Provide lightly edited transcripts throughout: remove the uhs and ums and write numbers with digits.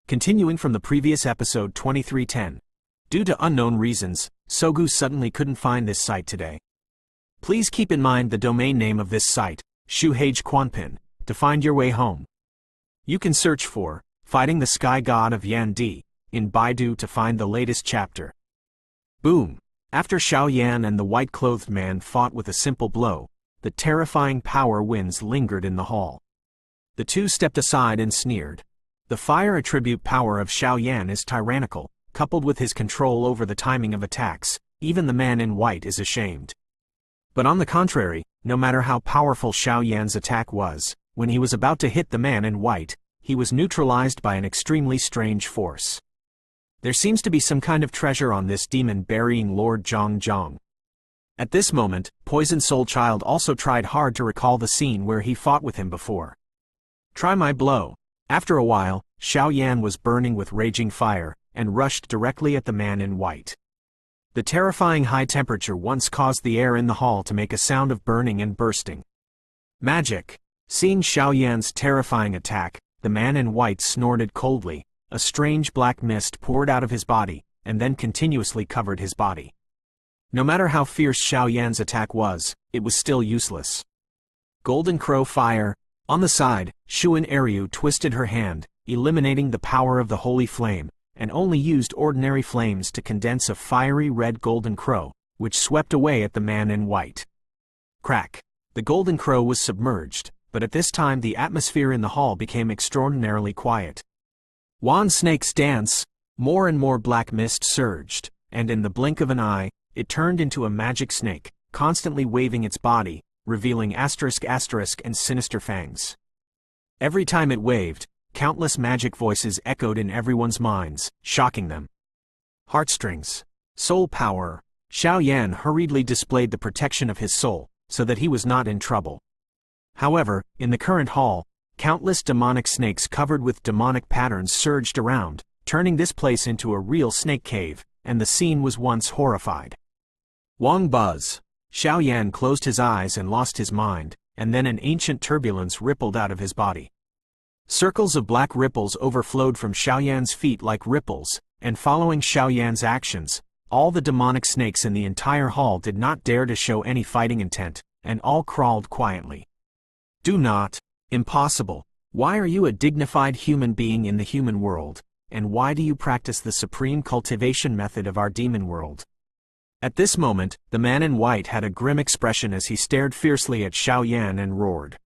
Continuing from the previous episode 2310. Due to unknown reasons, Sogu suddenly couldn't find this site today. Please keep in mind the domain name of this site, Shuhage Quanpin, to find your way home. You can search for Fighting the Sky God of Yan Di in Baidu to find the latest chapter. Boom! After Xiao Yan and the white-clothed man fought with a simple blow, the terrifying power winds lingered in the hall. The two stepped aside and sneered. The fire attribute power of Xiao Yan is tyrannical, coupled with his control over the timing of attacks. Even the man in white is ashamed. But on the contrary, no matter how powerful Xiao Yan's attack was, when he was about to hit the man in white, he was neutralized by an extremely strange force. There seems to be some kind of treasure on this demon burying Lord Zhang Zhang. At this moment, Poison Soul Child also tried hard to recall the scene where he fought with him before. Try my blow. After a while, Xiao Yan was burning with raging fire, and rushed directly at the man in white. The terrifying high temperature once caused the air in the hall to make a sound of burning and bursting. Magic! Seeing Xiao Yan's terrifying attack, the man in white snorted coldly. A strange black mist poured out of his body, and then continuously covered his body. No matter how fierce Xiao Yan's attack was, it was still useless. Golden Crow Fire. On the side, Shuan Eryu twisted her hand, eliminating the power of the holy flame, and only used ordinary flames to condense a fiery red golden crow, which swept away at the man in white. Crack! The golden crow was submerged, but at this time the atmosphere in the hall became extraordinarily quiet. Wand snakes dance! More and more black mist surged, and in the blink of an eye, it turned into a magic snake, constantly waving its body, revealing asterisk and sinister fangs. Every time it waved, countless magic voices echoed in everyone's minds, shocking them. Heartstrings. Soul power. Xiao Yan hurriedly displayed the protection of his soul, so that he was not in trouble. However, in the current hall, countless demonic snakes covered with demonic patterns surged around, turning this place into a real snake cave, and the scene was once horrified. Wang Buzz. Xiao Yan closed his eyes and lost his mind, and then an ancient turbulence rippled out of his body. Circles of black ripples overflowed from Xiao Yan's feet like ripples, and following Xiao Yan's actions, all the demonic snakes in the entire hall did not dare to show any fighting intent, and all crawled quietly. Do not. Impossible. Why are you a dignified human being in the human world, and why do you practice the supreme cultivation method of our demon world? At this moment, the man in white had a grim expression as he stared fiercely at Xiao Yan and roared.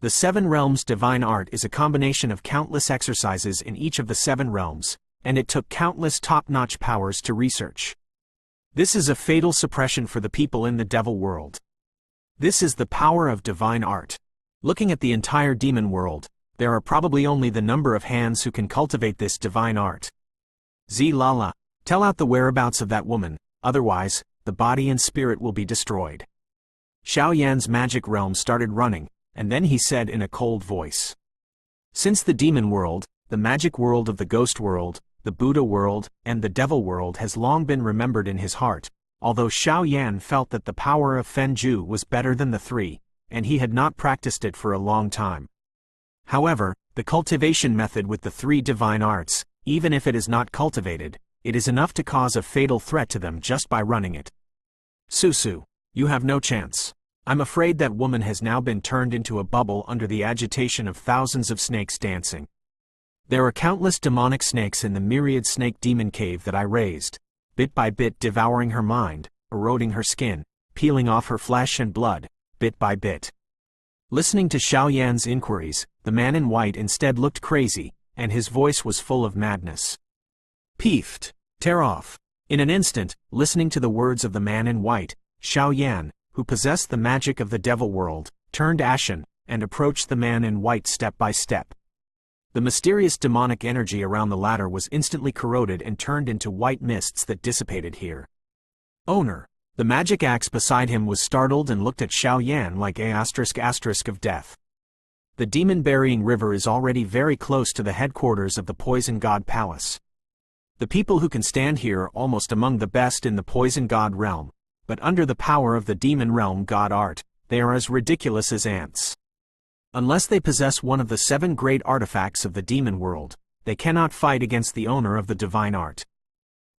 The Seven Realms divine art is a combination of countless exercises in each of the seven realms, and it took countless top-notch powers to research. This is a fatal suppression for the people in the devil world. This is the power of divine art. Looking at the entire demon world, there are probably only the number of hands who can cultivate this divine art. Zilala, tell out the whereabouts of that woman, otherwise, the body and spirit will be destroyed. Xiao Yan's magic realm started running, and then he said in a cold voice. Since the demon world, the magic world of the ghost world, the Buddha world, and the devil world has long been remembered in his heart, although Xiao Yan felt that the power of Fenju was better than the three, and he had not practiced it for a long time. However, the cultivation method with the three divine arts, even if it is not cultivated, it is enough to cause a fatal threat to them just by running it. Susu, you have no chance. I'm afraid that woman has now been turned into a bubble under the agitation of thousands of snakes dancing. There are countless demonic snakes in the myriad snake demon cave that I raised, bit by bit devouring her mind, eroding her skin, peeling off her flesh and blood, bit by bit. Listening to Xiao Yan's inquiries, the man in white instead looked crazy, and his voice was full of madness. Peefed, tear off. In an instant, listening to the words of the man in white, Xiao Yan, who possessed the magic of the devil world, turned ashen, and approached the man in white step by step. The mysterious demonic energy around the latter was instantly corroded and turned into white mists that dissipated here. Owner. The magic axe beside him was startled and looked at Xiao Yan like a ** of death. The demon-burying river is already very close to the headquarters of the Poison God Palace. The people who can stand here are almost among the best in the Poison God realm, but under the power of the demon realm God art, they are as ridiculous as ants. Unless they possess one of the 7 great artifacts of the demon world, they cannot fight against the owner of the divine art.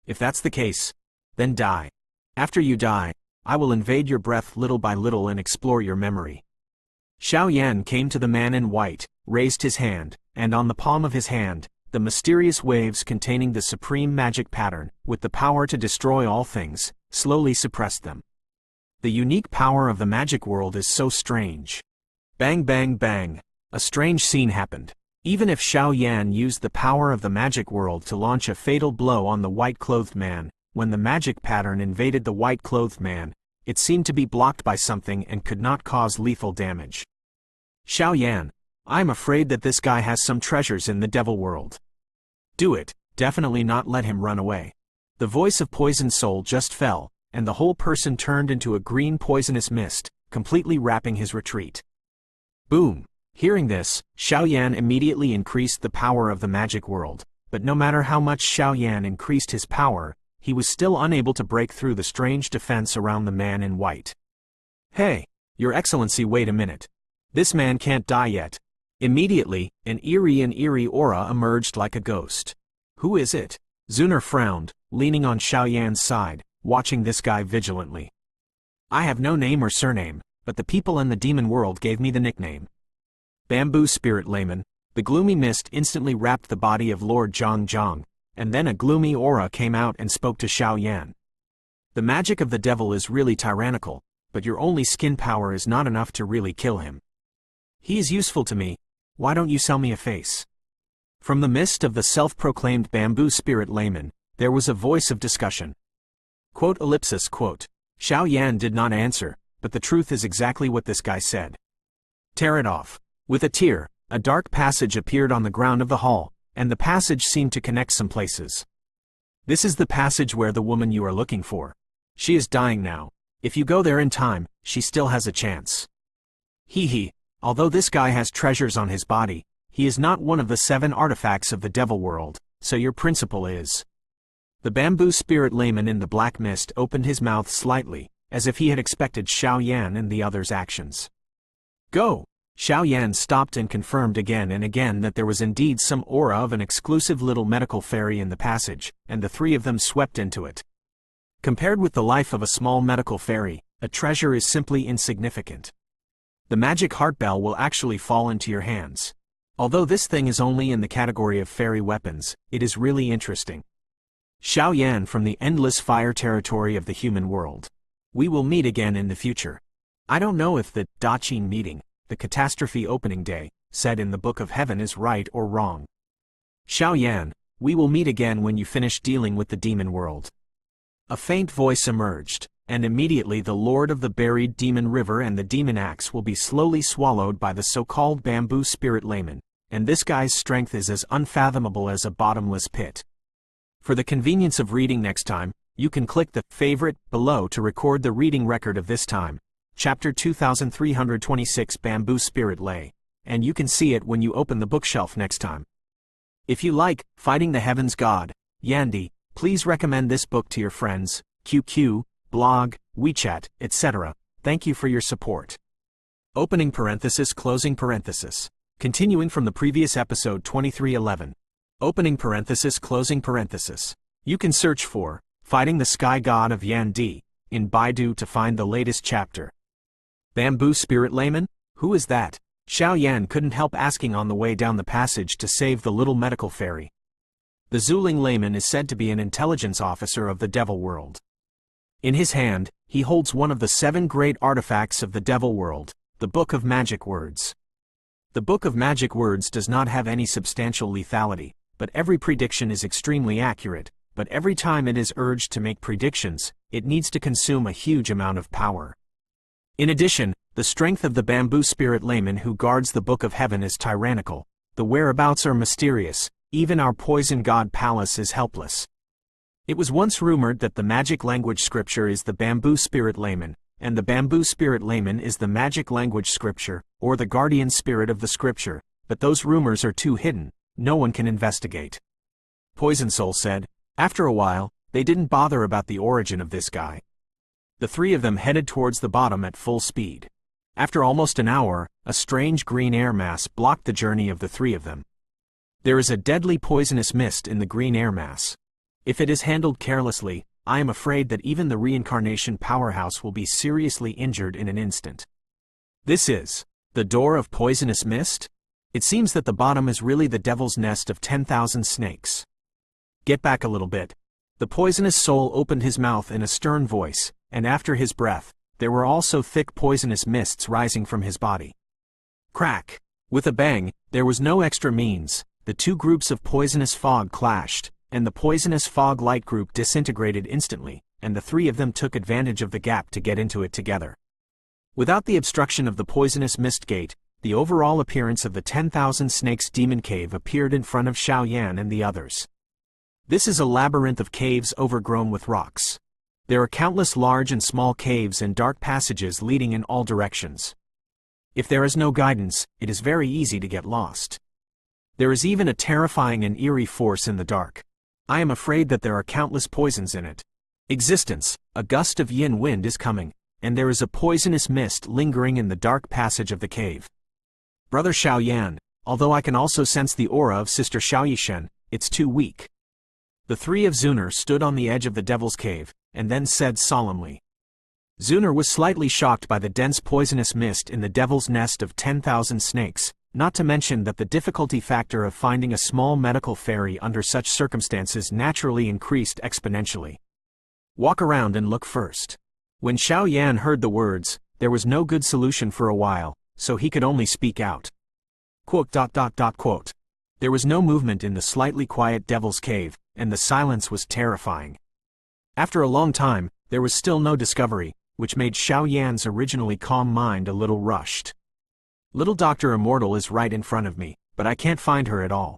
If that's the case, then die. After you die, I will invade your breath little by little and explore your memory. Xiao Yan came to the man in white, raised his hand, and on the palm of his hand, the mysterious waves containing the supreme magic pattern, with the power to destroy all things, slowly suppressed them. The unique power of the magic world is so strange. Bang bang bang. A strange scene happened. Even if Xiao Yan used the power of the magic world to launch a fatal blow on the white-clothed man, when the magic pattern invaded the white-clothed man, it seemed to be blocked by something and could not cause lethal damage. Xiao Yan, I'm afraid that this guy has some treasures in the devil world. Do it, definitely not let him run away. The voice of Poison Soul just fell, and the whole person turned into a green poisonous mist, completely wrapping his retreat. Boom! Hearing this, Xiao Yan immediately increased the power of the magic world, but no matter how much Xiao Yan increased his power, he was still unable to break through the strange defense around the man in white. Hey, Your Excellency, wait a minute. This man can't die yet. Immediately, an eerie aura emerged like a ghost. Who is it? Zuner frowned, leaning on Xiao Yan's side, watching this guy vigilantly. I have no name or surname, but the people in the demon world gave me the nickname. Bamboo Spirit Layman. The gloomy mist instantly wrapped the body of Lord Zhang, and then a gloomy aura came out and spoke to Xiao Yan. The magic of the devil is really tyrannical, but your only skin power is not enough to really kill him. He is useful to me. Why don't you sell me a face? From the mist of the self-proclaimed Bamboo Spirit Layman, there was a voice of discussion. Quote. Xiao Yan did not answer, but the truth is exactly what this guy said. Tear it off. With a tear, a dark passage appeared on the ground of the hall, and the passage seemed to connect some places. This is the passage where the woman you are looking for. She is dying now. If you go there in time, she still has a chance. Hee. Although this guy has treasures on his body, he is not one of the 7 artifacts of the devil world, so your principle is. The Bamboo Spirit Layman in the black mist opened his mouth slightly, as if he had expected Xiao Yan and the others' actions. Go! Xiao Yan stopped and confirmed again and again that there was indeed some aura of an exclusive little medical fairy in the passage, and the 3 of them swept into it. Compared with the life of a small medical fairy, a treasure is simply insignificant. The magic heart bell will actually fall into your hands. Although this thing is only in the category of fairy weapons, it is really interesting. Xiao Yan from the endless fire territory of the human world. We will meet again in the future. I don't know if the Daqin meeting, the catastrophe opening day, said in the Book of Heaven is right or wrong. Xiao Yan, we will meet again when you finish dealing with the demon world. A faint voice emerged, and immediately the Lord of the Buried Demon River and the Demon Axe will be slowly swallowed by the so-called Bamboo Spirit Layman, and this guy's strength is as unfathomable as a bottomless pit. For the convenience of reading next time, you can click the favorite below to record the reading record of this time, Chapter 2326 Bamboo Spirit Lay, and you can see it when you open the bookshelf next time. If you like Fighting the Heavens God, Yandy, please recommend this book to your friends, QQ, blog, WeChat, etc. Thank you for your support. Opening parenthesis, closing parenthesis. Continuing from the previous episode 2311. Opening parenthesis, closing parenthesis. You can search for Fighting the Sky God of Yandy in Baidu to find the latest chapter. Bamboo Spirit Layman? Who is that? Xiao Yan couldn't help asking on the way down the passage to save the little medical fairy. The Zuling Layman is said to be an intelligence officer of the devil world. In his hand, he holds one of the 7 great artifacts of the devil world, the Book of Magic Words. The Book of Magic Words does not have any substantial lethality, but every prediction is extremely accurate, but every time it is urged to make predictions, it needs to consume a huge amount of power. In addition, the strength of the Bamboo Spirit Layman who guards the Book of Heaven is tyrannical, the whereabouts are mysterious, even our poison god Palace is helpless. It was once rumored that the magic language scripture is the Bamboo Spirit Layman, and the Bamboo Spirit Layman is the magic language scripture, or the guardian spirit of the scripture, but those rumors are too hidden, no one can investigate. Poison Soul said. After a while, they didn't bother about the origin of this guy. The 3 of them headed towards the bottom at full speed. After almost an hour, a strange green air mass blocked the journey of the 3 of them. There is a deadly poisonous mist in the green air mass. If it is handled carelessly, I am afraid that even the reincarnation powerhouse will be seriously injured in an instant. This is the door of poisonous mist? It seems that the bottom is really the devil's nest of 10,000 snakes. Get back a little bit. The poisonous soul opened his mouth in a stern voice, and after his breath, there were also thick poisonous mists rising from his body. Crack! With a bang, there was no extra means, the two groups of poisonous fog clashed, and the poisonous fog light group disintegrated instantly, and the three of them took advantage of the gap to get into it together. Without the obstruction of the poisonous mist gate, the overall appearance of the 10,000 Snakes demon cave appeared in front of Xiaoyan and the others. This is a labyrinth of caves overgrown with rocks. There are countless large and small caves and dark passages leading in all directions. If there is no guidance, it is very easy to get lost. There is even a terrifying and eerie force in the dark. I am afraid that there are countless poisons in it. Existence, a gust of yin wind is coming, and there is a poisonous mist lingering in the dark passage of the cave. Brother Xiaoyan, although I can also sense the aura of Sister Xiaoyishen, it's too weak. The three of Zuner stood on the edge of the devil's cave, and then said solemnly. Zuner was slightly shocked by the dense poisonous mist in the devil's nest of 10,000 snakes, not to mention that the difficulty factor of finding a small medical fairy under such circumstances naturally increased exponentially. Walk around and look first. When Xiaoyan heard the words, there was no good solution for a while, so he could only speak out. Quote. There was no movement in the slightly quiet devil's cave, and the silence was terrifying. After a long time, there was still no discovery, which made Xiaoyan's originally calm mind a little rushed. Little Dr. Immortal is right in front of me, but I can't find her at all.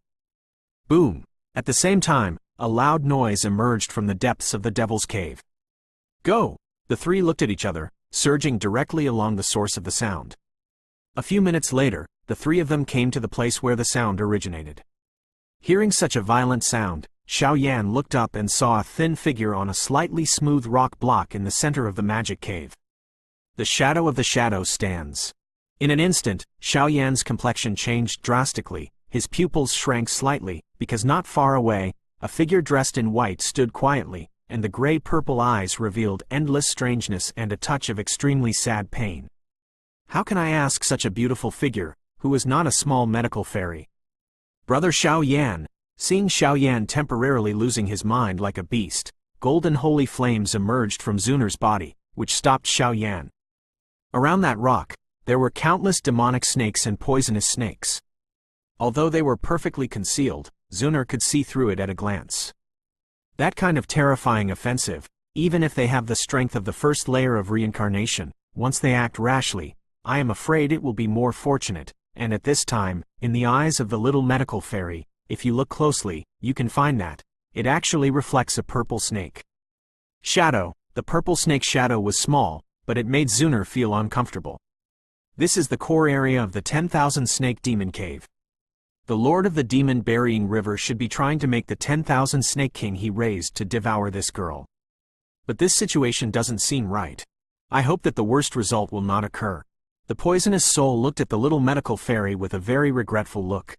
Boom! At the same time, a loud noise emerged from the depths of the devil's cave. Go! The three looked at each other, surging directly along the source of the sound. A few minutes later, the three of them came to the place where the sound originated. Hearing such a violent sound, Xiaoyan looked up and saw a thin figure on a slightly smooth rock block in the center of the magic cave. The shadow of the shadow stands. In an instant, Xiaoyan's complexion changed drastically, his pupils shrank slightly, because not far away, a figure dressed in white stood quietly, and the gray-purple eyes revealed endless strangeness and a touch of extremely sad pain. How can I ask such a beautiful figure, who is not a small medical fairy? Brother Xiaoyan! Seeing Xiaoyan temporarily losing his mind like a beast, golden holy flames emerged from Zuner's body, which stopped Xiaoyan. Around that rock, there were countless demonic snakes and poisonous snakes. Although they were perfectly concealed, Zuner could see through it at a glance. That kind of terrifying offensive, even if they have the strength of the first layer of reincarnation, once they act rashly, I am afraid it will be more fortunate, and at this time, in the eyes of the little medical fairy, if you look closely, you can find that it actually reflects a purple snake. Shadow, the purple snake shadow was small, but it made Zuner feel uncomfortable. This is the core area of the 10,000 snake demon cave. The Lord of the Demon Burying River should be trying to make the 10,000 snake king he raised to devour this girl. But this situation doesn't seem right. I hope that the worst result will not occur. The poisonous soul looked at the little medical fairy with a very regretful look.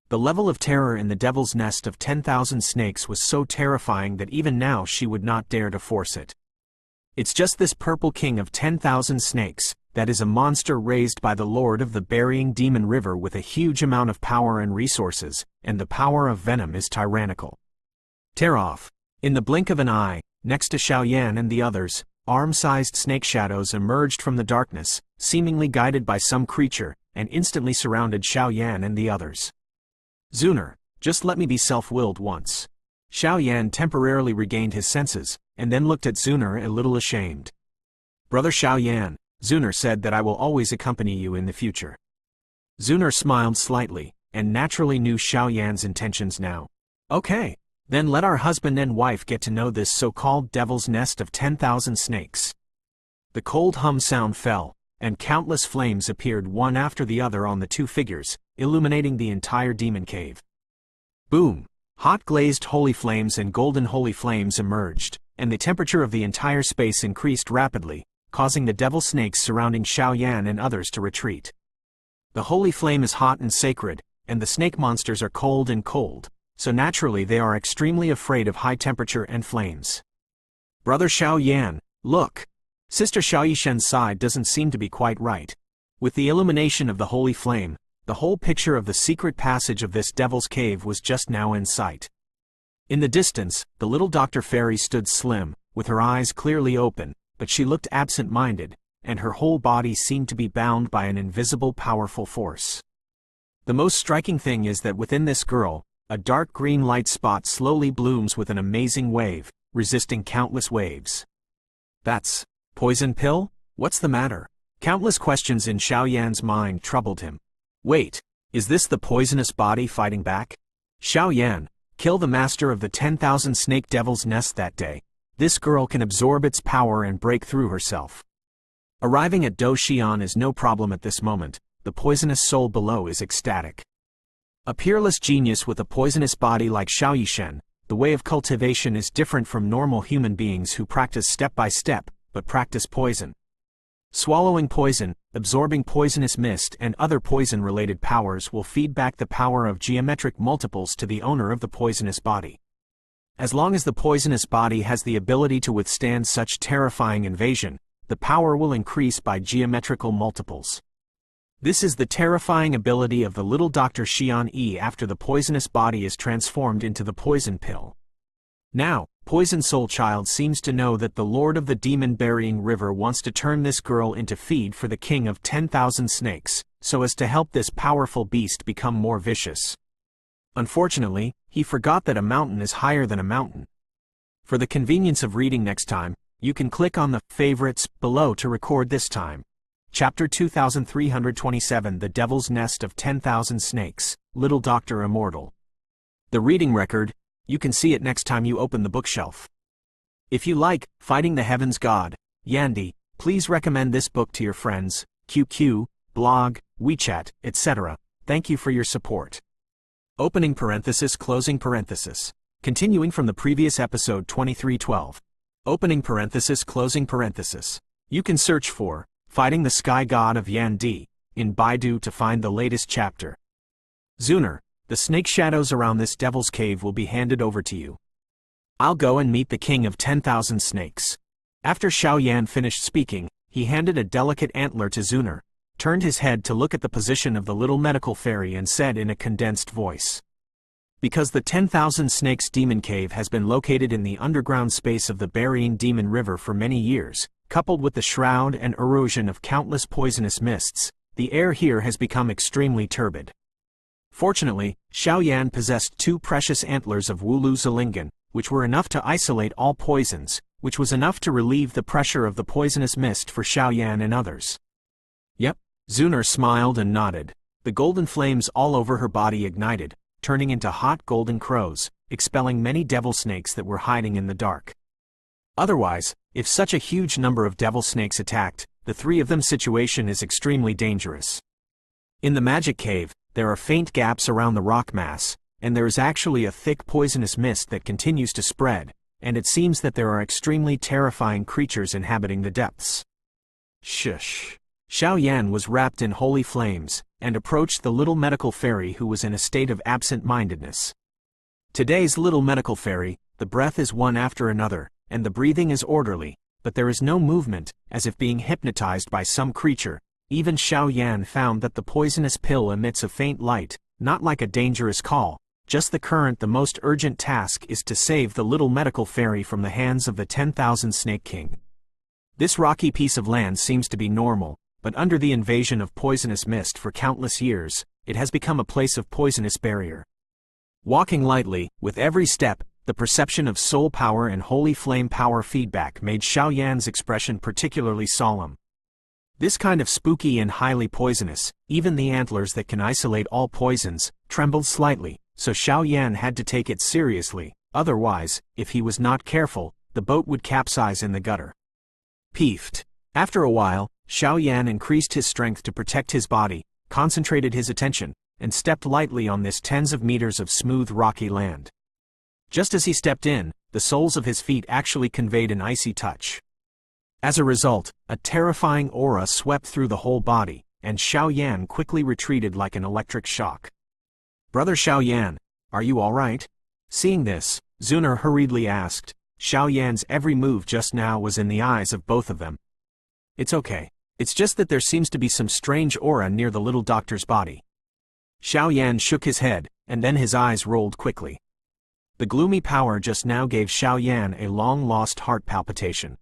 The level of terror in the devil's nest of 10,000 snakes was so terrifying that even now she would not dare to force it. It's just this purple king of 10,000 snakes, that is a monster raised by the Lord of the Burying Demon River with a huge amount of power and resources, and the power of venom is tyrannical. Tear off. In the blink of an eye, next to Xiaoyan and the others, arm-sized snake shadows emerged from the darkness, seemingly guided by some creature, and instantly surrounded Xiaoyan and the others. Zuner, just let me be self-willed once. Xiaoyan temporarily regained his senses, and then looked at Zuner a little ashamed. Brother Xiaoyan, Zuner said that I will always accompany you in the future. Zuner smiled slightly, and naturally knew Xiaoyan's intentions now. Okay, then let our husband and wife get to know this so-called devil's nest of 10,000 snakes. The cold hum sound fell, and countless flames appeared one after the other on the two figures, illuminating the entire demon cave. Boom! Hot glazed holy flames and golden holy flames emerged, and the temperature of the entire space increased rapidly, causing the devil snakes surrounding Xiaoyan and others to retreat. The holy flame is hot and sacred, and the snake monsters are cold and cold, so naturally they are extremely afraid of high temperature and flames. Brother Xiao Yan, look! Sister Xiao Yishen's side doesn't seem to be quite right. With the illumination of the holy flame, the whole picture of the secret passage of this devil's cave was just now in sight. In the distance, the little Dr. Fairy stood slim, with her eyes clearly open, but she looked absent-minded, and her whole body seemed to be bound by an invisible powerful force. The most striking thing is that within this girl, a dark green light spot slowly blooms with an amazing wave, resisting countless waves. That's poison pill? What's the matter? Countless questions in Xiao Yan's mind troubled him. Wait, is this the poisonous body fighting back? Xiao Yan, kill the master of the 10,000 snake devil's nest that day. This girl can absorb its power and break through herself. Arriving at Do Xian is no problem at this moment. The poisonous soul below is ecstatic. A peerless genius with a poisonous body like Xiao Yishen, the way of cultivation is different from normal human beings who practice step by step, but practice poison. Swallowing poison, absorbing poisonous mist and other poison-related powers will feed back the power of geometric multiples to the owner of the poisonous body. As long as the poisonous body has the ability to withstand such terrifying invasion, the power will increase by geometrical multiples. This is the terrifying ability of the little Dr. Xian Yi after the poisonous body is transformed into the poison pill. Now, Poison Soul Child seems to know that the Lord of the Demon-Burying River wants to turn this girl into feed for the king of 10,000 snakes, so as to help this powerful beast become more vicious. Unfortunately, he forgot that a mountain is higher than a mountain. For the convenience of reading next time, you can click on the favorites below to record this time. Chapter 2327 The Devil's Nest of 10,000 Snakes, Little Dr. Immortal. The reading record, you can see it next time you open the bookshelf. If you like Fighting the Heavens God, Yandy, please recommend this book to your friends, QQ, blog, WeChat, etc. Thank you for your support. Opening parenthesis, closing parenthesis. Continuing from the previous episode 2312. Opening parenthesis, closing parenthesis. You can search for Fighting the Sky God of Yandy in Baidu to find the latest chapter. Zuner, the snake shadows around this devil's cave will be handed over to you. I'll go and meet the king of 10,000 snakes. After Xiao Yan finished speaking, he handed a delicate antler to Zuner, turned his head to look at the position of the little medical fairy and said in a condensed voice. Because the 10,000 Snakes Demon Cave has been located in the underground space of the Burying Demon River for many years, coupled with the shroud and erosion of countless poisonous mists, the air here has become extremely turbid. Fortunately, Xiao Yan possessed 2 precious antlers of Wulu Zilingen, which were enough to isolate all poisons, which was enough to relieve the pressure of the poisonous mist for Xiao Yan and others. Yep, Zuner smiled and nodded. The golden flames all over her body ignited, turning into hot golden crows, expelling many devil snakes that were hiding in the dark. Otherwise, if such a huge number of devil snakes attacked, the 3 of them situation is extremely dangerous. In the magic cave, there are faint gaps around the rock mass, and there is actually a thick poisonous mist that continues to spread, and it seems that there are extremely terrifying creatures inhabiting the depths. Shush. Xiao Yan was wrapped in holy flames, and approached the little medical fairy who was in a state of absent-mindedness. Today's little medical fairy, the breath is one after another, and the breathing is orderly, but there is no movement, as if being hypnotized by some creature. Even Xiao Yan found that the poisonous pill emits a faint light, not like a dangerous call, just the most urgent task is to save the little medical fairy from the hands of the 10,000 Snake King. This rocky piece of land seems to be normal, but under the invasion of poisonous mist for countless years, it has become a place of poisonous barrier. Walking lightly, with every step, the perception of soul power and holy flame power feedback made Xiao Yan's expression particularly solemn. This kind of spooky and highly poisonous, even the antlers that can isolate all poisons, trembled slightly, so Xiao Yan had to take it seriously, otherwise, if he was not careful, the boat would capsize in the gutter. Peeved. After a while, Xiao Yan increased his strength to protect his body, concentrated his attention, and stepped lightly on this tens of meters of smooth rocky land. Just as he stepped in, the soles of his feet actually conveyed an icy touch. As a result, a terrifying aura swept through the whole body, and Xiao Yan quickly retreated like an electric shock. Brother Xiaoyan, are you alright? Seeing this, Zuner hurriedly asked. Xiaoyan's every move just now was in the eyes of both of them. It's okay. It's just that there seems to be some strange aura near the little doctor's body. Xiaoyan shook his head, and then his eyes rolled quickly. The gloomy power just now gave Xiaoyan a long-lost heart palpitation.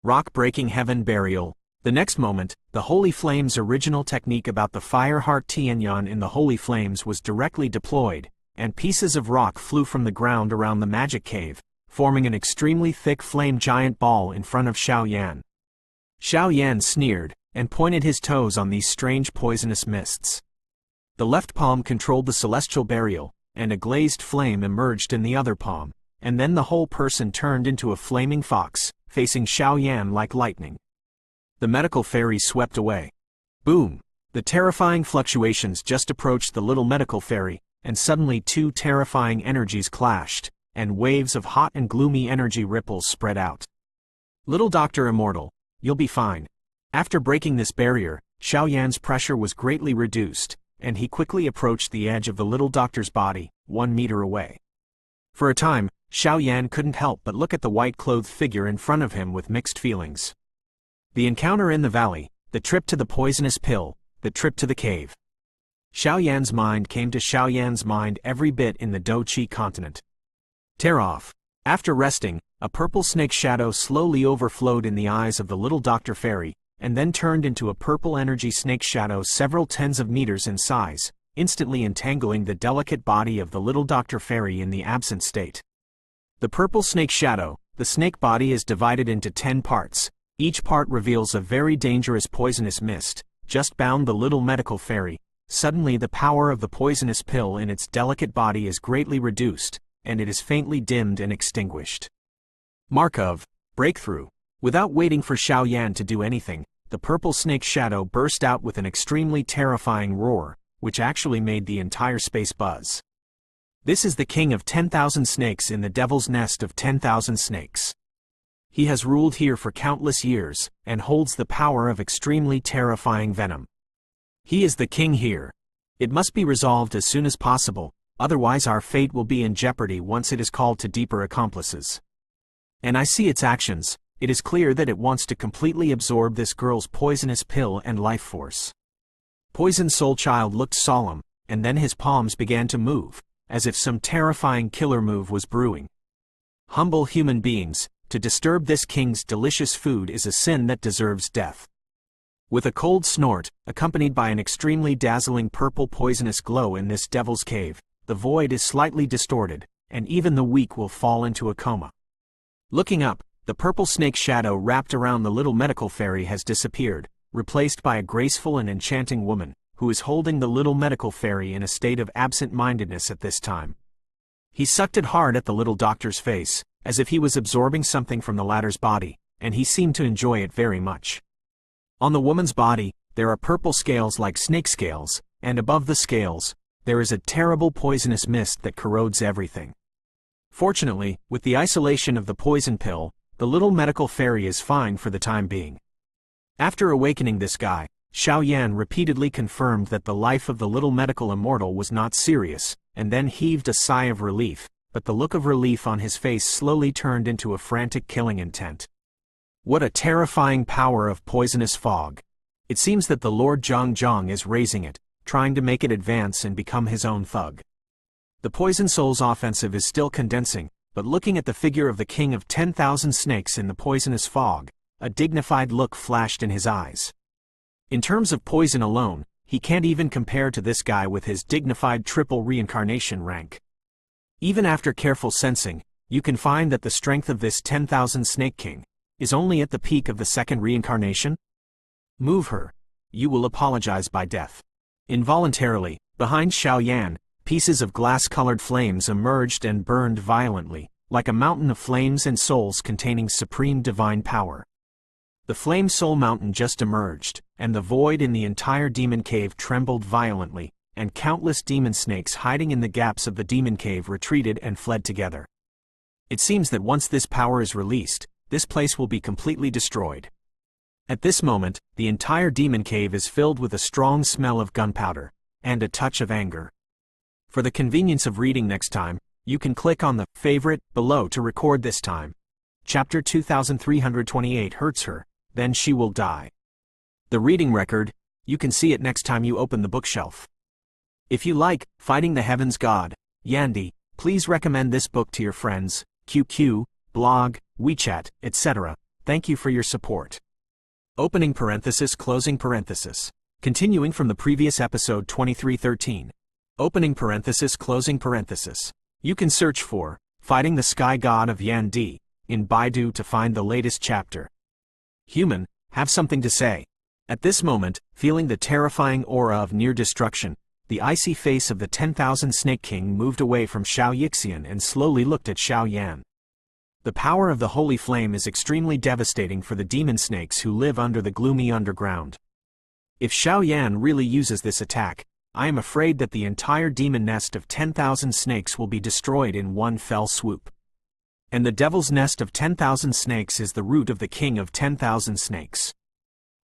Rock-breaking heaven burial. The next moment, the Holy Flame's original technique about the fire heart Tianyan in the Holy Flames was directly deployed, and pieces of rock flew from the ground around the magic cave, forming an extremely thick flame giant ball in front of Xiaoyan. Xiaoyan sneered, and pointed his toes on these strange poisonous mists. The left palm controlled the celestial burial, and a glazed flame emerged in the other palm, and then the whole person turned into a flaming fox, facing Xiaoyan like lightning. The medical fairy swept away. Boom! The terrifying fluctuations just approached the little medical fairy, and suddenly two terrifying energies clashed, and waves of hot and gloomy energy ripples spread out. Little Dr. Immortal, you'll be fine. After breaking this barrier, Xiaoyan's pressure was greatly reduced, and he quickly approached the edge of the little doctor's body, 1 meter away. For a time, Xiaoyan couldn't help but look at the white-clothed figure in front of him with mixed feelings. The encounter in the valley, the trip to the poisonous pill, the trip to the cave. Xiaoyan's mind came to Xiaoyan's mind every bit in the Doqi continent. Tear off. After resting, a purple snake shadow slowly overflowed in the eyes of the little Dr. Fairy, and then turned into a purple energy snake shadow several tens of meters in size, instantly entangling the delicate body of the little Dr. Fairy in the absent state. The purple snake shadow, the snake body is divided into 10 parts. Each part reveals a very dangerous poisonous mist, just bound the little medical fairy. Suddenly the power of the poisonous pill in its delicate body is greatly reduced, and it is faintly dimmed and extinguished. Mark of breakthrough. Without waiting for Xiaoyan to do anything, the purple snake shadow burst out with an extremely terrifying roar, which actually made the entire space buzz. This is the king of 10,000 snakes in the devil's nest of 10,000 snakes. He has ruled here for countless years, and holds the power of extremely terrifying venom. He is the king here. It must be resolved as soon as possible, otherwise our fate will be in jeopardy once it is called to deeper accomplices. And I see its actions. It is clear that it wants to completely absorb this girl's poisonous pill and life force. Poison Soul Child looked solemn, and then his palms began to move, as if some terrifying killer move was brewing. Humble human beings, to disturb this king's delicious food is a sin that deserves death. With a cold snort, accompanied by an extremely dazzling purple poisonous glow in this devil's cave, the void is slightly distorted, and even the weak will fall into a coma. Looking up, the purple snake shadow wrapped around the little medical fairy has disappeared, replaced by a graceful and enchanting woman, who is holding the little medical fairy in a state of absent-mindedness at this time. He sucked it hard at the little doctor's face, as if he was absorbing something from the latter's body, and he seemed to enjoy it very much. On the woman's body, there are purple scales like snake scales, and above the scales, there is a terrible poisonous mist that corrodes everything. Fortunately, with the isolation of the poison pill, the little medical fairy is fine for the time being. After awakening this guy, Xiaoyan repeatedly confirmed that the life of the little medical immortal was not serious, and then heaved a sigh of relief, but the look of relief on his face slowly turned into a frantic killing intent. What a terrifying power of poisonous fog! It seems that the Lord Zhang is raising it, trying to make it advance and become his own thug. The Poison Soul's offensive is still condensing, but looking at the figure of the king of 10,000 snakes in the poisonous fog, a dignified look flashed in his eyes. In terms of poison alone, he can't even compare to this guy with his dignified triple reincarnation rank. Even after careful sensing, you can find that the strength of this 10,000 snake king is only at the peak of the second reincarnation. Move her. You will apologize by death. Involuntarily, behind Xiaoyan, pieces of glass-colored flames emerged and burned violently, like a mountain of flames and souls containing supreme divine power. The Flame Soul Mountain just emerged, and the void in the entire demon cave trembled violently, and countless demon snakes hiding in the gaps of the demon cave retreated and fled together. It seems that once this power is released, this place will be completely destroyed. At this moment, the entire demon cave is filled with a strong smell of gunpowder, and a touch of anger. For the convenience of reading next time, you can click on the favorite below to record this time. Chapter 2328 hurts her, then she will die. The reading record, you can see it next time you open the bookshelf. If you like Fighting the Heavens God, Yandy, please recommend this book to your friends, QQ, blog, WeChat, etc. Thank you for your support. Opening parenthesis, closing parenthesis. Continuing from the previous episode 2313. Opening parenthesis, closing parenthesis. You can search for Fighting the Sky God of Yandy in Baidu to find the latest chapter. Human, have something to say. At this moment, feeling the terrifying aura of near destruction, the icy face of the 10,000 Snake King moved away from Xiao Yixian and slowly looked at Xiao Yan. The power of the holy flame is extremely devastating for the demon snakes who live under the gloomy underground. If Xiao Yan really uses this attack, I am afraid that the entire demon nest of 10,000 snakes will be destroyed in one fell swoop. And the devil's nest of 10,000 snakes is the root of the king of 10,000 snakes.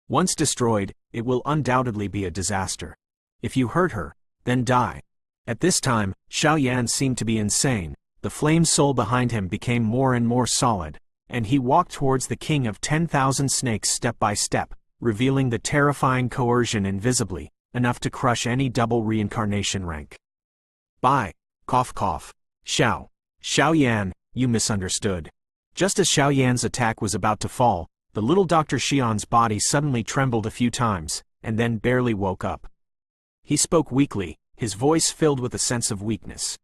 Once destroyed, it will undoubtedly be a disaster. If you hurt her, then die. At this time, Xiao Yan seemed to be insane. The flame soul behind him became more and more solid, and he walked towards the king of 10,000 snakes step by step, revealing the terrifying coercion invisibly, enough to crush any double reincarnation rank. Bye. Cough cough. Xiao Yan, you misunderstood. Just as Xiao Yan's attack was about to fall, the little Dr. Xian's body suddenly trembled a few times, and then barely woke up. He spoke weakly, his voice filled with a sense of weakness.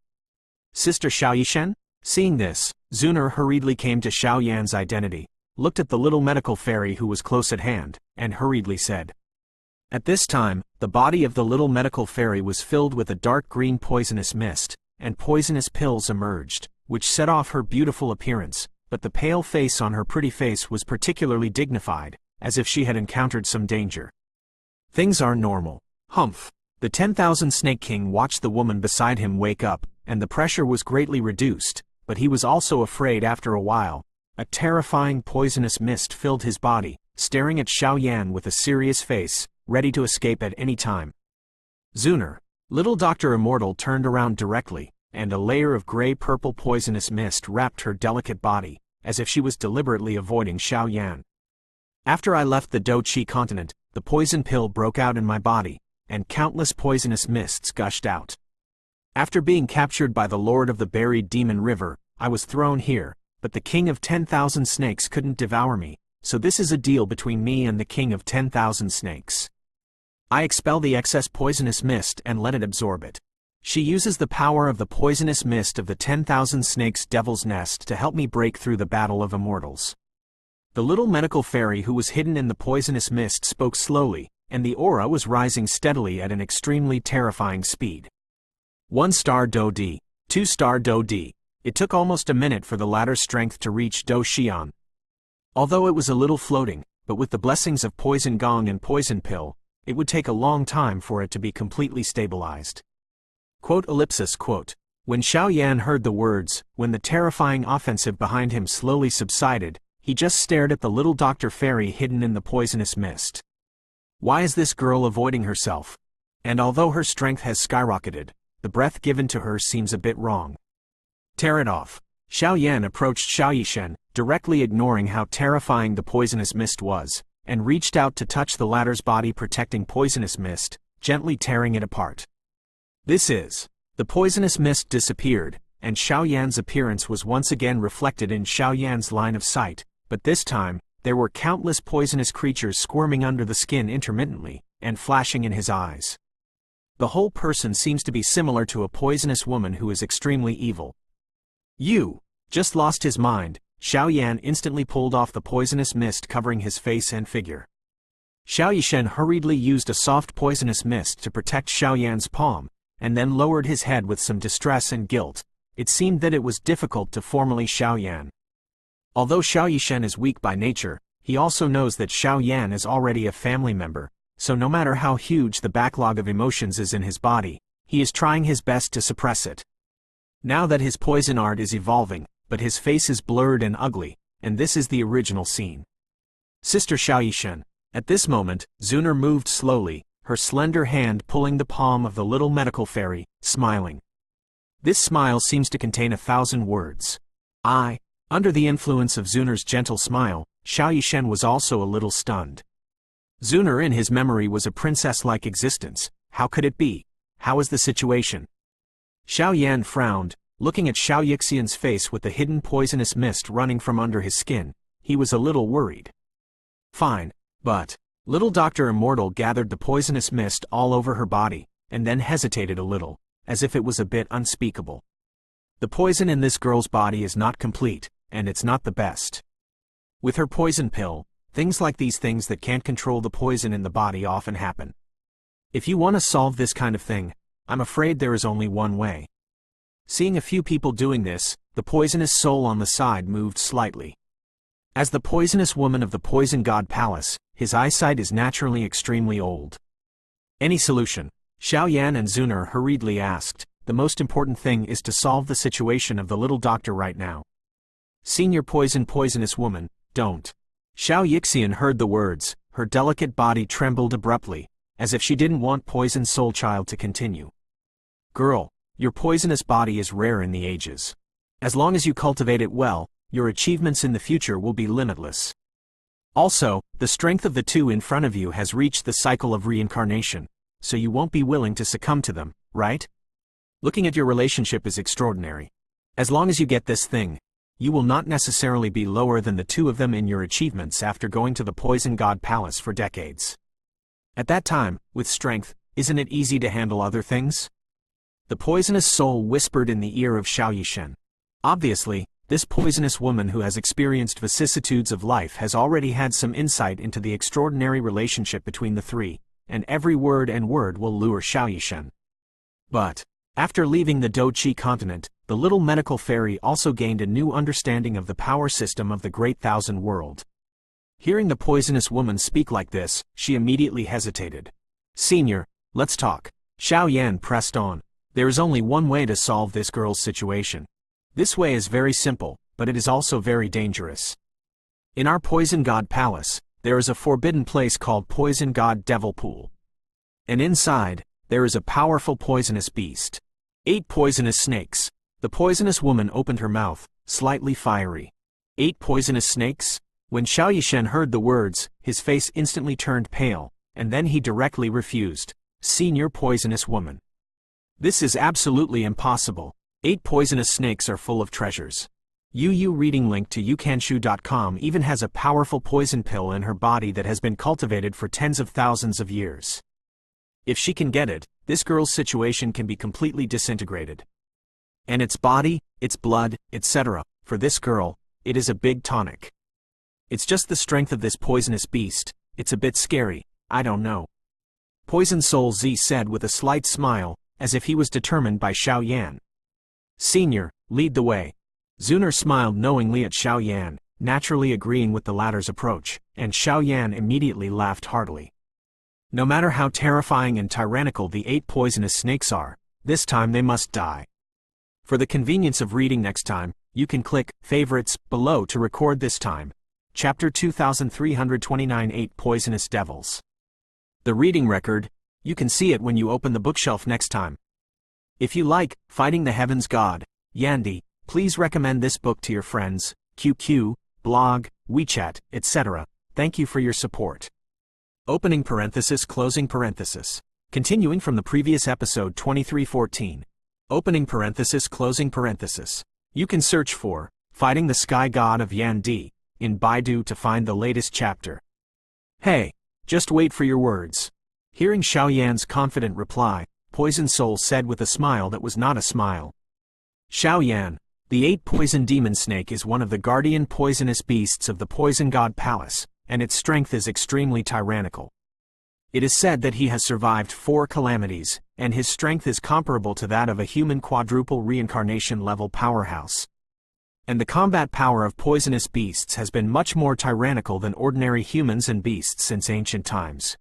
Sister Xiao Yishen? Seeing this, Zuner hurriedly came to Xiao Yan's identity, looked at the little medical fairy who was close at hand, and hurriedly said. At this time, the body of the little medical fairy was filled with a dark green poisonous mist, and poisonous pills emerged, which set off her beautiful appearance, but the pale face on her pretty face was particularly dignified, as if she had encountered some danger. Things are normal. Humph. The 10,000 Snake King watched the woman beside him wake up, and the pressure was greatly reduced, but he was also afraid after a while. A terrifying poisonous mist filled his body, staring at Xiao Yan with a serious face, ready to escape at any time. Zuner. Little Dr. Immortal turned around directly, and a layer of gray-purple poisonous mist wrapped her delicate body, as if she was deliberately avoiding Xiao Yan. After I left the Do-Chi continent, the poison pill broke out in my body, and countless poisonous mists gushed out. After being captured by the Lord of the Buried Demon River, I was thrown here, but the King of 10,000 Snakes couldn't devour me, so this is a deal between me and the King of 10,000 Snakes. I expel the excess poisonous mist and let it absorb it. She uses the power of the poisonous mist of the 10,000 Snakes' Devil's Nest to help me break through the battle of immortals. The little medical fairy who was hidden in the poisonous mist spoke slowly, and the aura was rising steadily at an extremely terrifying speed. 1-star Do-Di, 2-star Do-Di. It took almost a minute for the latter's strength to reach Do-Xian. Although it was a little floating, but with the blessings of Poison Gong and Poison Pill, it would take a long time for it to be completely stabilized. Quote. When Xiao Yan heard the words, when the terrifying offensive behind him slowly subsided, he just stared at the little Dr. Fairy hidden in the poisonous mist. Why is this girl avoiding herself? And although her strength has skyrocketed, the breath given to her seems a bit wrong. Tear it off. Xiao Yan approached Xiao Yishen, directly ignoring how terrifying the poisonous mist was, and reached out to touch the latter's body protecting poisonous mist, gently tearing it apart. The poisonous mist disappeared, and Xiao Yan's appearance was once again reflected in Xiao Yan's line of sight, but this time, there were countless poisonous creatures squirming under the skin intermittently, and flashing in his eyes. The whole person seems to be similar to a poisonous woman who is extremely evil. You just lost his mind. Xiao Yan instantly pulled off the poisonous mist covering his face and figure. Xiao Yishen hurriedly used a soft poisonous mist to protect Xiao Yan's palm, and then lowered his head with some distress and guilt. It seemed that it was difficult to formally Xiao Yan. Although Xiao Yishen is weak by nature, he also knows that Xiao Yan is already a family member, so no matter how huge the backlog of emotions is in his body, he is trying his best to suppress it. Now that his poison art is evolving, but his face is blurred and ugly, and this is the original scene. Sister Xiao Yishen. At this moment, Zuner moved slowly, her slender hand pulling the palm of the little medical fairy, smiling. This smile seems to contain 1,000 words. Under the influence of Zunar's gentle smile, Xiao Yishen was also a little stunned. Zunar in his memory was a princess-like existence. How could it be? How is the situation? Xiao Yan frowned, looking at Xiao Yixian's face with the hidden poisonous mist running from under his skin. He was a little worried. Fine, but... Little Dr. Immortal gathered the poisonous mist all over her body, and then hesitated a little, as if it was a bit unspeakable. The poison in this girl's body is not complete, and it's not the best. With her poison pill, things like these things that can't control the poison in the body often happen. If you want to solve this kind of thing, I'm afraid there is only one way. Seeing a few people doing this, the poisonous soul on the side moved slightly. As the poisonous woman of the Poison God Palace, his eyesight is naturally extremely old. Any solution? Xiao Yan and Zunar hurriedly asked. The most important thing is to solve the situation of the little doctor right now. Senior poisonous woman, don't. Xiao Yixian heard the words, her delicate body trembled abruptly, as if she didn't want Poison Soul Child to continue. Girl, your poisonous body is rare in the ages. As long as you cultivate it well, your achievements in the future will be limitless. Also, the strength of the two in front of you has reached the cycle of reincarnation, so you won't be willing to succumb to them, right? Looking at your relationship is extraordinary. As long as you get this thing, you will not necessarily be lower than the two of them in your achievements after going to the Poison God Palace for decades. At that time, with strength, isn't it easy to handle other things? The poisonous soul whispered in the ear of Xiao Yishen. Obviously, this poisonous woman who has experienced vicissitudes of life has already had some insight into the extraordinary relationship between the three, and every word will lure Xiao Yishen. But, after leaving the Doqi continent, the little medical fairy also gained a new understanding of the power system of the Great Thousand World. Hearing the poisonous woman speak like this, she immediately hesitated. Senior, let's talk. Xiao Yan pressed on. There is only one way to solve this girl's situation. This way is very simple, but it is also very dangerous. In our Poison God Palace, there is a forbidden place called Poison God Devil Pool. And inside, there is a powerful poisonous beast. 8 poisonous snakes. The poisonous woman opened her mouth, slightly fiery. 8 poisonous snakes? When Xiao Yishen heard the words, his face instantly turned pale, and then he directly refused. Senior poisonous woman. This is absolutely impossible. 8 poisonous snakes are full of treasures. Yu reading link to yukanshu.com even has a powerful poison pill in her body that has been cultivated for tens of thousands of years. If she can get it, this girl's situation can be completely disintegrated. And its body, its blood, etc., for this girl, it is a big tonic. It's just the strength of this poisonous beast, it's a bit scary, I don't know. Poison Soul Z said with a slight smile, as if he was determined by Xiao Yan. Senior, lead the way. Zunar smiled knowingly at Xiao Yan, naturally agreeing with the latter's approach, and Xiao Yan immediately laughed heartily. No matter how terrifying and tyrannical the 8 poisonous snakes are, this time they must die. For the convenience of reading next time, you can click Favorites below to record this time. Chapter 2329 8 Poisonous Devils. The reading record, you can see it when you open the bookshelf next time. If you like Fighting the Heavens God, Yandy, please recommend this book to your friends, QQ, blog, WeChat, etc. Thank you for your support. Opening parenthesis, closing parenthesis. Continuing from the previous episode 2314. Opening parenthesis, closing parenthesis. You can search for Fighting the Sky God of Yandy in Baidu to find the latest chapter. Hey, just wait for your words. Hearing Xiao Yan's confident reply, Poison Soul said with a smile that was not a smile. Xiao Yan, the 8 poison demon snake is one of the guardian poisonous beasts of the Poison God Palace, and its strength is extremely tyrannical. It is said that he has survived 4 calamities, and his strength is comparable to that of a human quadruple reincarnation level powerhouse. And the combat power of poisonous beasts has been much more tyrannical than ordinary humans and beasts since ancient times.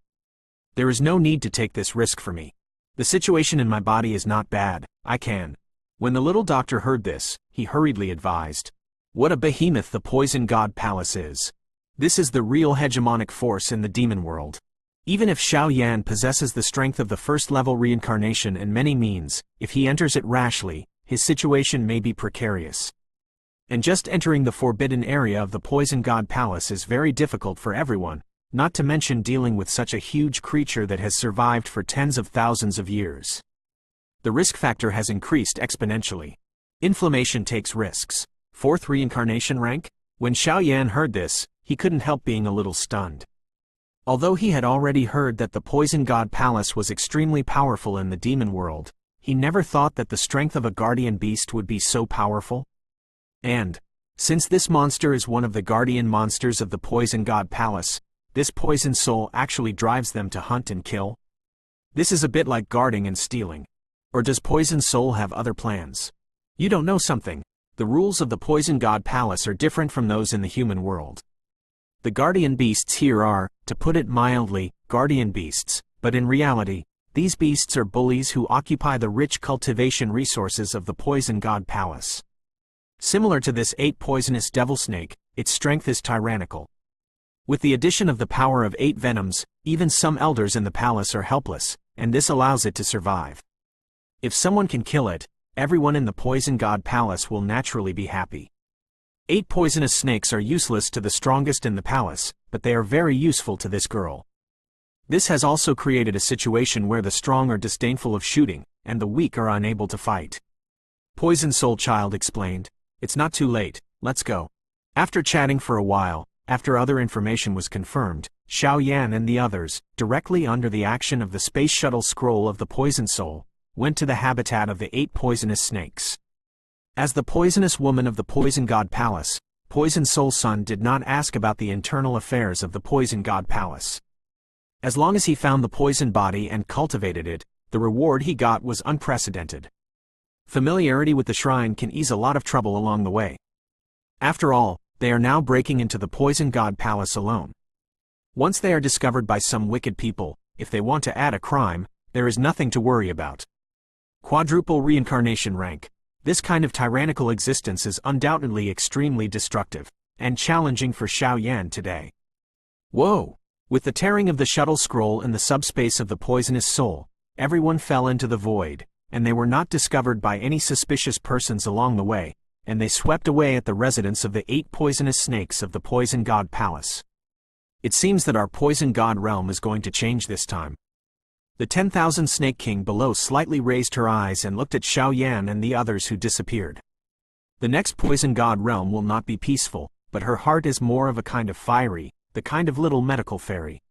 There is no need to take this risk for me. The situation in my body is not bad, I can. When the little doctor heard this, he hurriedly advised. What a behemoth the Poison God Palace is. This is the real hegemonic force in the demon world. Even if Xiao Yan possesses the strength of the first level reincarnation and many means, if he enters it rashly, his situation may be precarious. And just entering the forbidden area of the Poison God Palace is very difficult for everyone, not to mention dealing with such a huge creature that has survived for tens of thousands of years. The risk factor has increased exponentially. Inflammation takes risks. 4th reincarnation rank? When Xiao Yan heard this, he couldn't help being a little stunned. Although he had already heard that the Poison God Palace was extremely powerful in the demon world, he never thought that the strength of a guardian beast would be so powerful. And, since this monster is one of the guardian monsters of the Poison God Palace, this poison soul actually drives them to hunt and kill? This is a bit like guarding and stealing. Or does Poison Soul have other plans? You don't know something. The rules of the Poison God Palace are different from those in the human world. The guardian beasts here are, to put it mildly, guardian beasts, but in reality, these beasts are bullies who occupy the rich cultivation resources of the Poison God Palace. Similar to this 8 poisonous devil snake, its strength is tyrannical. With the addition of the power of 8 venoms, even some elders in the palace are helpless, and this allows it to survive. If someone can kill it, everyone in the Poison God Palace will naturally be happy. 8 poisonous snakes are useless to the strongest in the palace, but they are very useful to this girl. This has also created a situation where the strong are disdainful of shooting, and the weak are unable to fight. Poison Soul Child explained, "It's not too late, let's go." After chatting for a while, after other information was confirmed, Xiao Yan and the others, directly under the action of the Space Shuttle Scroll of the Poison Soul, went to the habitat of the 8 poisonous snakes. As the poisonous woman of the Poison God Palace, Poison Soul Sun did not ask about the internal affairs of the Poison God Palace. As long as he found the poison body and cultivated it, the reward he got was unprecedented. Familiarity with the shrine can ease a lot of trouble along the way. After all, they are now breaking into the Poison God Palace alone. Once they are discovered by some wicked people, if they want to add a crime, there is nothing to worry about. Quadruple reincarnation rank. This kind of tyrannical existence is undoubtedly extremely destructive, and challenging for Xiao Yan today. Whoa! With the tearing of the shuttle scroll in the subspace of the poisonous soul, everyone fell into the void, and they were not discovered by any suspicious persons along the way, and they swept away at the residence of the 8 poisonous snakes of the Poison God Palace. It seems that our Poison God realm is going to change this time. The 10,000 Snake King below slightly raised her eyes and looked at Xiao Yan and the others who disappeared. The next Poison God realm will not be peaceful, but her heart is more of a kind of fiery, the kind of little medical fairy.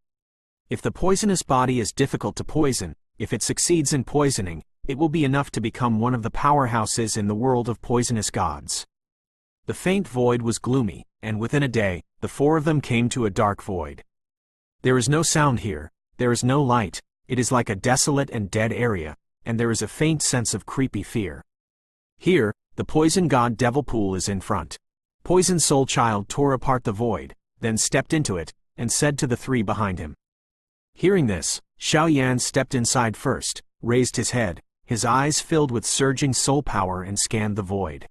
If the poisonous body is difficult to poison, if it succeeds in poisoning, it will be enough to become one of the powerhouses in the world of poisonous gods. The faint void was gloomy, and within a day, the 4 of them came to a dark void. There is no sound here, there is no light, it is like a desolate and dead area, and there is a faint sense of creepy fear. Here, the Poison God Devil Pool is in front. Poison Soul Child tore apart the void, then stepped into it, and said to the 3 behind him. Hearing this, Xiao Yan stepped inside first, raised his head, his eyes filled with surging soul power and scanned the void.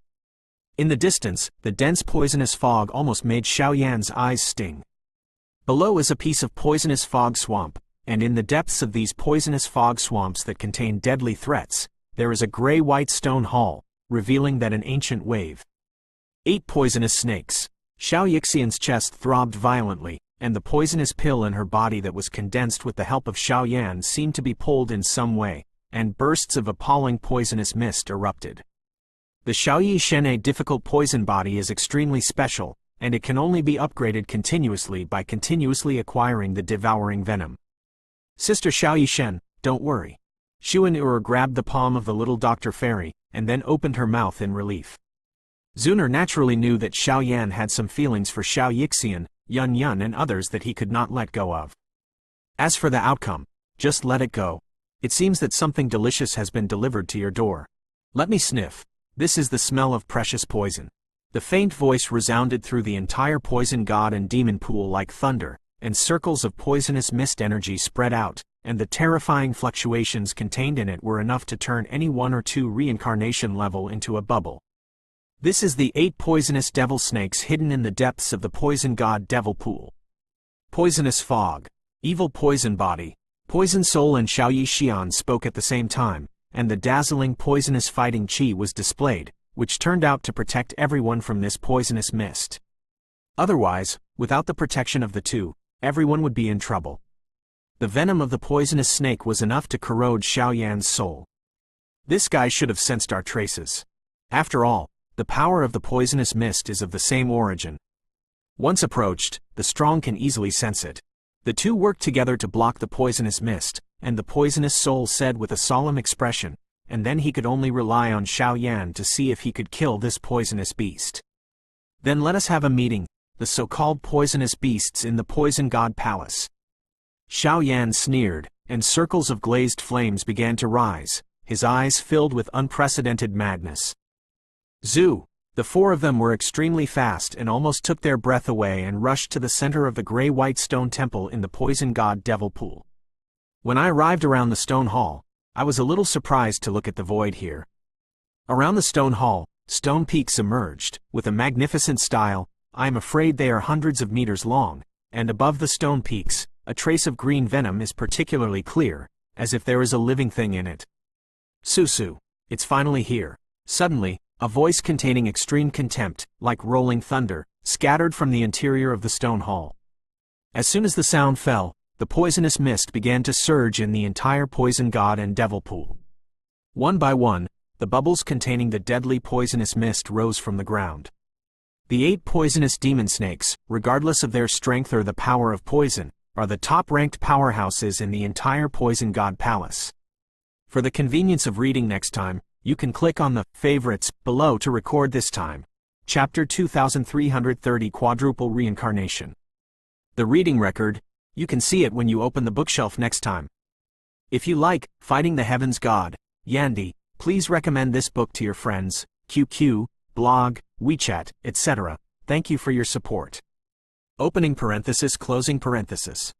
In the distance, the dense poisonous fog almost made Xiao Yan's eyes sting. Below is a piece of poisonous fog swamp, and in the depths of these poisonous fog swamps that contain deadly threats, there is a gray-white stone hall, revealing that an ancient wave. 8 poisonous snakes. Xiao Yixian's chest throbbed violently, and the poisonous pill in her body that was condensed with the help of Xiao Yan seemed to be pulled in some way, and bursts of appalling poisonous mist erupted. The Xiaoyi Shen difficult poison body is extremely special, and it can only be upgraded continuously by continuously acquiring the devouring venom. Sister Xiaoyi Shen, don't worry. Xuan Ur grabbed the palm of the little Dr. Fairy, and then opened her mouth in relief. Zuner naturally knew that Xiao Yan had some feelings for Xiao Yixian, Yun Yun and others that he could not let go of. As for the outcome, just let it go. It seems that something delicious has been delivered to your door. Let me sniff. This is the smell of precious poison. The faint voice resounded through the entire poison god and demon pool like thunder, and circles of poisonous mist energy spread out, and the terrifying fluctuations contained in it were enough to turn any 1 or 2 reincarnation level into a bubble. This is the 8 poisonous devil snakes hidden in the depths of the poison god devil pool. Poisonous fog. Evil poison body. Poison Soul and Xiaoyi Xian spoke at the same time, and the dazzling poisonous fighting chi was displayed, which turned out to protect everyone from this poisonous mist. Otherwise, without the protection of the two, everyone would be in trouble. The venom of the poisonous snake was enough to corrode Xiao Yan's soul. This guy should have sensed our traces. After all, the power of the poisonous mist is of the same origin. Once approached, the strong can easily sense it. The two worked together to block the poisonous mist, and the poisonous soul said with a solemn expression, and then he could only rely on Xiao Yan to see if he could kill this poisonous beast. Then let us have a meeting, the so-called poisonous beasts in the Poison God Palace. Xiao Yan sneered, and circles of glazed flames began to rise, his eyes filled with unprecedented madness. Zhu! The four of them were extremely fast and almost took their breath away and rushed to the center of the gray-white stone temple in the Poison God Devil Pool. When I arrived around the stone hall, I was a little surprised to look at the void here. Around the stone hall, stone peaks emerged, with a magnificent style. I am afraid they are hundreds of meters long, and above the stone peaks, a trace of green venom is particularly clear, as if there is a living thing in it. Susu, it's finally here. Suddenly, a voice containing extreme contempt, like rolling thunder, scattered from the interior of the stone hall. As soon as the sound fell, the poisonous mist began to surge in the entire Poison God and Devil Pool. One by one, the bubbles containing the deadly poisonous mist rose from the ground. The 8 poisonous demon snakes, regardless of their strength or the power of poison, are the top-ranked powerhouses in the entire Poison God Palace. For the convenience of reading next time, you can click on the favorites below to record this time. Chapter 2330 Quadruple Reincarnation. The reading record, you can see it when you open the bookshelf next time. If you like Fighting the Heavens God, Yandy, please recommend this book to your friends, QQ, blog, WeChat, etc. Thank you for your support. Opening parenthesis, closing parenthesis.